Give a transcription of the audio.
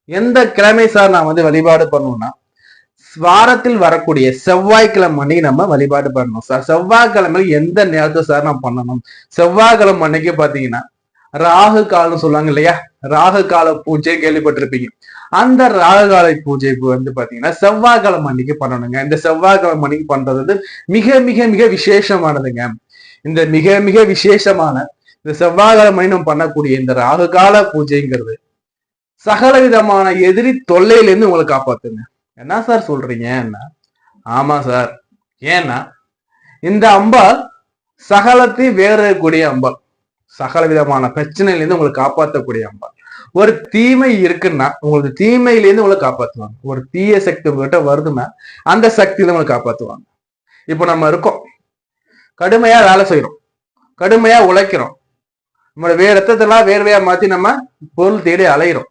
எந்த கிழமை சார் நான் வந்து வழிபாடு பண்ணணும்னா, வாரத்தில் வரக்கூடிய செவ்வாய்க்கிழமை அன்னைக்கு நம்ம வழிபாடு பண்ணணும் சார். செவ்வாய்க்கிழமை எந்த நேரத்தை சார் நான் பண்ணணும்? செவ்வாய்க்கிழமை அன்னைக்கு பாத்தீங்கன்னா ராகு காலம் சொல்லுவாங்க இல்லையா, ராகு கால பூஜை கேள்விப்பட்டிருப்பீங்க. அந்த ராகு கால பூஜைக்கு வந்து பாத்தீங்கன்னா செவ்வாய்க்கிழமை அன்னைக்கு பண்ணணுங்க. இந்த செவ்வாய்க்கிழமை அன்னைக்கு பண்றது மிக மிக மிக விசேஷமானதுங்க. இந்த மிக மிக விசேஷமான இந்த செவ்வாய்க்கிழமை நம்ம பண்ணக்கூடிய இந்த ராகு கால பூஜைங்கிறது சகல விதமான எதிரி தொல்லையிலிருந்து உங்களை காப்பாத்துங்க. என்ன சார் சொல்றீங்க? என்ன? ஆமா சார். ஏன்னா இந்த அம்பாள் சகலத்தையும் வேறக்கூடிய அம்பாள், சகல விதமான பிரச்சனையிலிருந்து உங்களை காப்பாற்றக்கூடிய அம்பாள். ஒரு தீமை இருக்குன்னா உங்களுக்கு தீமையிலேருந்து உங்களை காப்பாற்றுவாங்க. ஒரு தீய சக்தி உங்ககிட்ட வருதுன்னா அந்த சக்தியில உங்களை காப்பாற்றுவாங்க. இப்போ நம்ம இருக்கோம், கடுமையா வேலை செய்யறோம், கடுமையா உழைக்கிறோம், நம்மளோட ரத்தத்தெல்லாம் வேர்வையா மாத்தி நம்ம பொருள் தேடி அலையிறோம்.